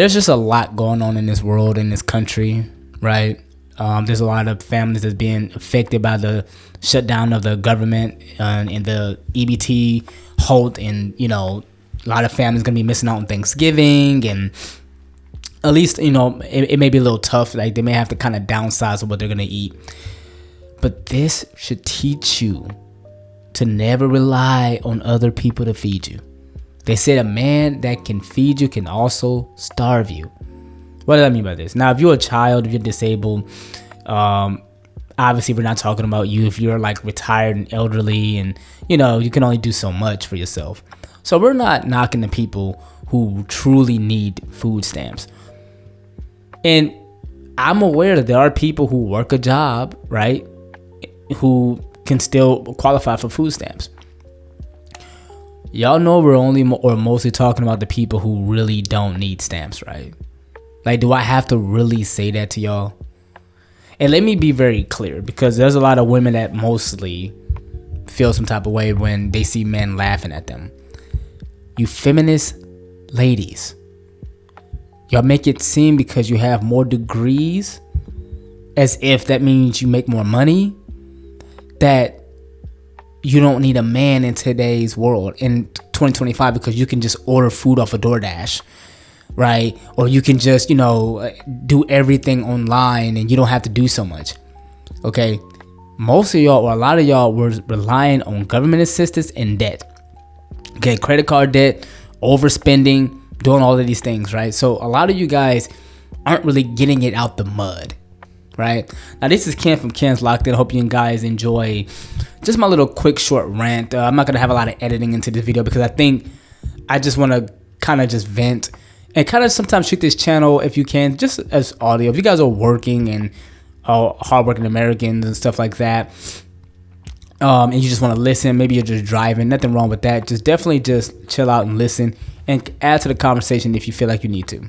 there's just a lot going on in this world, in this country, right? There's a lot of families that's being affected by the shutdown of the government and the EBT halt, and a lot of families gonna be missing out on Thanksgiving, and at least it may be a little tough. Like they may have to kind of downsize of what they're gonna eat. But this should teach you to never rely on other people to feed you. They said a man that can feed you can also starve you. What do I mean by this? Now, if you're a child, if you're disabled, obviously we're not talking about you. If you're like retired and elderly and, you can only do so much for yourself. So we're not knocking the people who truly need food stamps. And I'm aware that there are people who work a job, right, who can still qualify for food stamps. Y'all know we're only or mostly talking about the people who really don't need stamps, right? Like, do I have to really say that to y'all? And let me be very clear, because there's a lot of women that mostly feel some type of way when they see men laughing at them. You feminist ladies, y'all make it seem because you have more degrees, as if that means you make more money, that you don't need a man in today's world in 2025 because you can just order food off of DoorDash, right? Or you can just, do everything online and you don't have to do so much. Okay. Most of y'all, or a lot of y'all, were relying on government assistance and debt. Okay. Credit card debt, overspending, doing all of these things, right? So a lot of you guys aren't really getting it out the mud, right? Now, this is Ken from Ken's Locked In. I hope you guys enjoy just my little quick short rant. I'm not going to have a lot of editing into this video because I think I just want to kind of just vent and kind of sometimes treat this channel, if you can, just as audio. If you guys are working and hardworking Americans and stuff like that, and you just want to listen, maybe you're just driving, nothing wrong with that. Just definitely just chill out and listen and add to the conversation if you feel like you need to.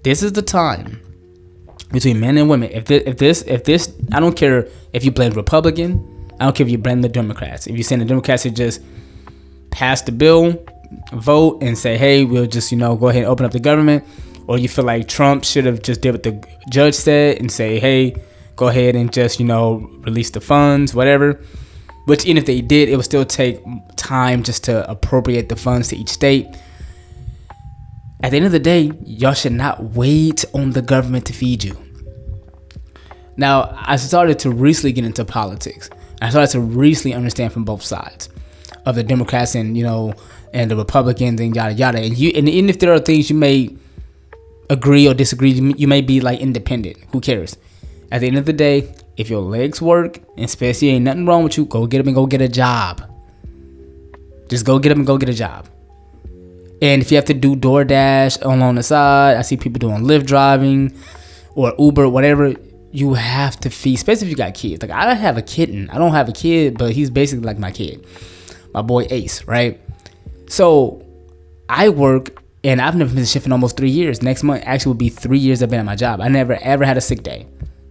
This is the time between men and women. If this, I don't care if you blame Republican, I don't care if you blame the Democrats. If you're saying the Democrats should just pass the bill, vote, and say, hey, we'll just, go ahead and open up the government, or you feel like Trump should have just did what the judge said and say, hey, go ahead and just, release the funds, whatever. Which, even if they did, it would still take time just to appropriate the funds to each state. At the end of the day, y'all should not wait on the government to feed you. Now, I started to recently get into politics. I started to recently understand from both sides of the Democrats and, and the Republicans and yada yada. And even if there are things you may agree or disagree, you may be like independent. Who cares? At the end of the day, if your legs work, and especially ain't nothing wrong with you, go get them and go get a job. Just go get them and go get a job. And if you have to do DoorDash on the side, I see people doing Lyft driving or Uber, whatever, you have to feed, especially if you got kids. Like, I don't have a kitten. I don't have a kid, but he's basically like my kid. My boy Ace, right? So I work, and I've never missed a shift in almost 3 years. Next month actually will be 3 years I've been at my job. I never ever had a sick day.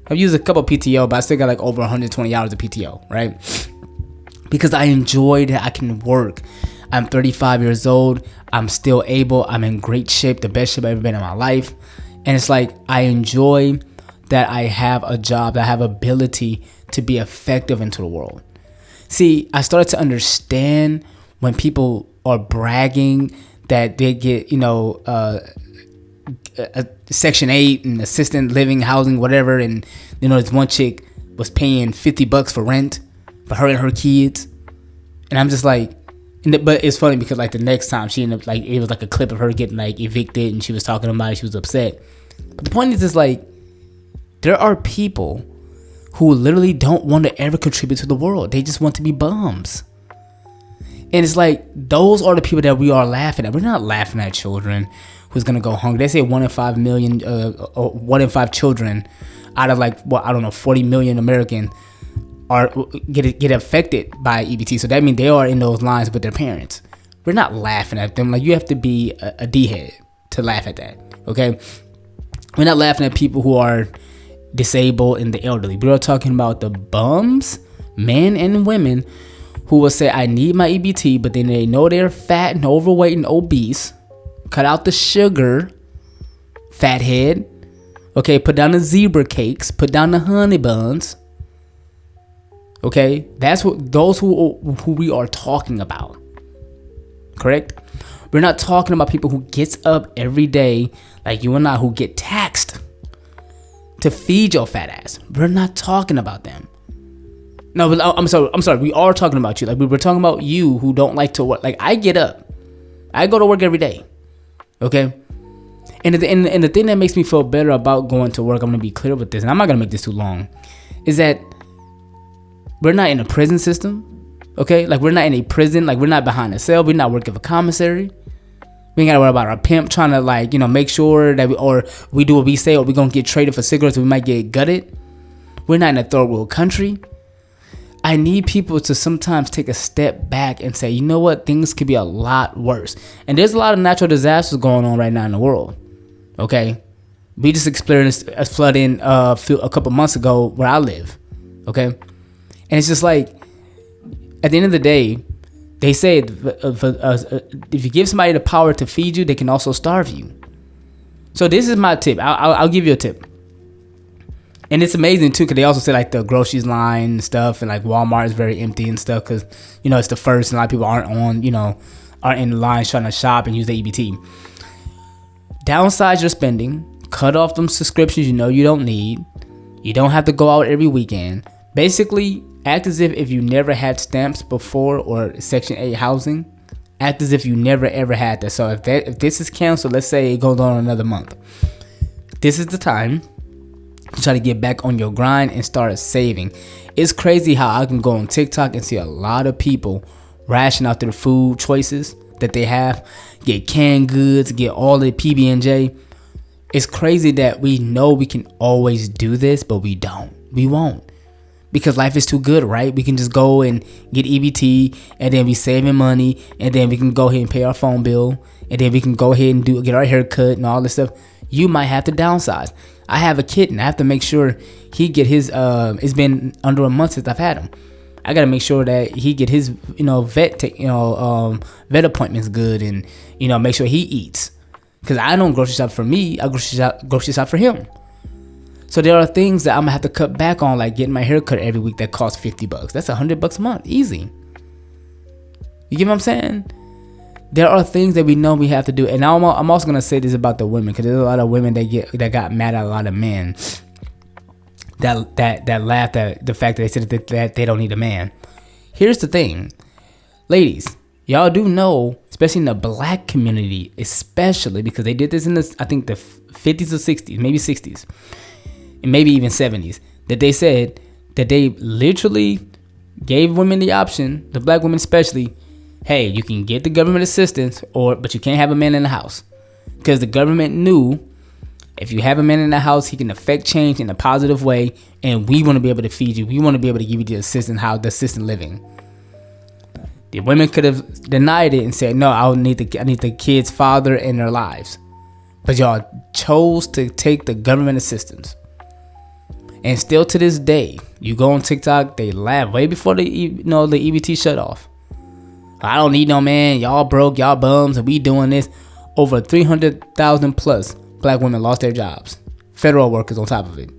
I've used a couple PTO, but I still got like over 120 hours of PTO, right? Because I enjoy that I can work. I'm 35 years old. I'm still able. I'm in great shape, the best shape I've ever been in my life. And it's like, I enjoy that I have a job, that I have ability to be effective into the world. See, I started to understand when people are bragging that they get, Section 8 and assistant living, housing, whatever. And, this one chick was paying $50 for rent for her and her kids. And I'm just like, but it's funny because like the next time she ended up, like, it was like a clip of her getting like evicted and she was talking about it. She was upset. But the point is like, there are people who literally don't want to ever contribute to the world. They just want to be bums. And it's like, those are the people that we are laughing at. We're not laughing at children who's going to go hungry. They say 1 in 5 million, 1 in 5 children out of 40 million American are get affected by EBT. So that means they are in those lines with their parents. We're not laughing at them. Like, you have to be a D-head to laugh at that. Okay. We're not laughing at people who are disabled and the elderly. We're talking about the bums, men and women, who will say, I need my EBT, but then they know they're fat and overweight and obese. Cut out the sugar, fathead. Okay, put down the zebra cakes. Put down the honey buns. Okay, that's what those who we are talking about. Correct? We're not talking about people who gets up every day like you and I, who get taxed to feed your fat ass. We're not talking about them. No, but I'm sorry. We are talking about you. Like, we were talking about you who don't like to work. Like, I get up, I go to work every day. Okay. And the thing that makes me feel better about going to work, I'm gonna be clear with this, and I'm not gonna make this too long, is that we're not in a prison system. Okay, like, we're not in a prison. Like, we're not behind a cell. We're not working for commissary. We ain't gotta worry about our pimp trying to, like, make sure that we do what we say, or we gonna get traded for cigarettes. We might get gutted. We're not in a third world country. I need people to sometimes take a step back and say, you know what, things could be a lot worse. And there's a lot of natural disasters going on right now in the world. Okay, we just experienced a flooding a couple months ago where I live. Okay, and it's just like, at the end of the day, they say if you give somebody the power to feed you, they can also starve you. So this is my tip. I'll give you a tip. And it's amazing too, because they also say, like, the groceries line and stuff, and like Walmart is very empty and stuff, because it's the first, and a lot of people aren't in the line trying to shop and use the EBT. Downsize your spending. Cut off them subscriptions you don't need. You don't have to go out every weekend. Basically, act as if you never had stamps before, or Section 8 housing. Act as if you never ever had that. So if this is canceled, let's say it goes on another month, this is the time to try to get back on your grind and start saving. It's crazy how I can go on TikTok and see a lot of people ration out their food choices that they have, get canned goods, get all the PB&J. It's crazy that we know we can always do this, but we won't, because life is too good, right? We can just go and get EBT, and then we saving money, and then we can go ahead and pay our phone bill, and then we can go ahead and get our hair cut and all this stuff. You might have to downsize. I have a kitten. I have to make sure he get his it's been under a month since I've had him. I gotta make sure that he get his vet appointments good, and make sure he eats, because I don't grocery shop for me. I grocery shop for him. So there are things that I'm gonna have to cut back on, like getting my hair cut every week that costs $50. That's $100 a month, easy. You get what I'm saying? There are things that we know we have to do. And I'm also gonna say this about the women, because there's a lot of women that got mad at a lot of men that laughed at the fact that they said that they don't need a man. Here's the thing, ladies, y'all do know, especially in the black community, especially because they did this in I think the 50s or 60s, maybe 60s, and maybe even 70s, that they said that they literally gave women the option, the black women especially, hey, you can get the government assistance, but you can't have a man in the house, because the government knew if you have a man in the house, he can affect change in a positive way, and we want to be able to feed you. We want to be able to give you the assistant living. The women could have denied it and said, no, I need the kid's father in their lives, but y'all chose to take the government assistance. And still to this day, you go on TikTok, they laugh way before the EBT shut off. I don't need no man. Y'all broke. Y'all bums. And we doing this. Over 300,000 plus black women lost their jobs. Federal workers on top of it.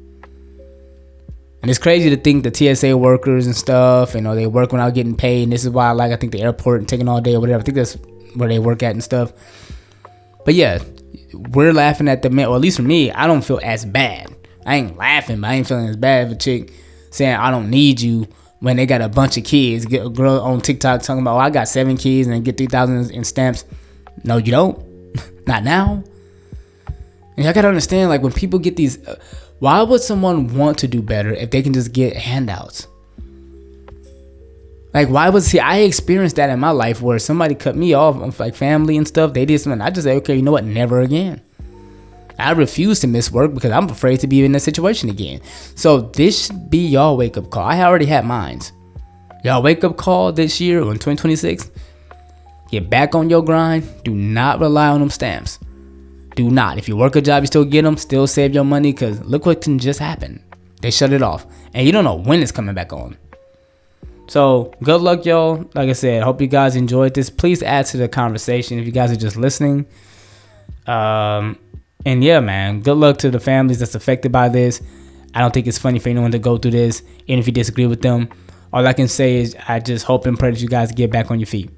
And it's crazy to think the TSA workers and stuff, they work without getting paid. And this is why I think the airport and taking all day or whatever. I think that's where they work at and stuff. But yeah, we're laughing at the men. Or at least for me, I don't feel as bad. I ain't laughing, but I ain't feeling as bad if a chick saying I don't need you, when they got a bunch of kids. Get a girl on TikTok talking about, I got 7 kids and get 3,000 in stamps. No, you don't. Not now. And I gotta understand, like, when people get these, why would someone want to do better if they can just get handouts? Like, I experienced that in my life where somebody cut me off, like family and stuff. They did something. I just say, okay, you know what? Never again. I refuse to miss work because I'm afraid to be in that situation again. So this should be y'all wake up call. I already had mine. Y'all wake up call this year or in 2026. Get back on your grind. Do not rely on them stamps. Do not. If you work a job, you still get them. Still save your money, because look what can just happen. They shut it off. And you don't know when it's coming back on. So good luck, y'all. Like I said, hope you guys enjoyed this. Please add to the conversation if you guys are just listening. And yeah, man, good luck to the families that's affected by this. I don't think it's funny for anyone to go through this. And if you disagree with them, all I can say is I just hope and pray that you guys get back on your feet.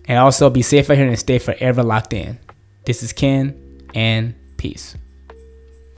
And also be safe out here and stay forever locked in. This is Ken, and peace.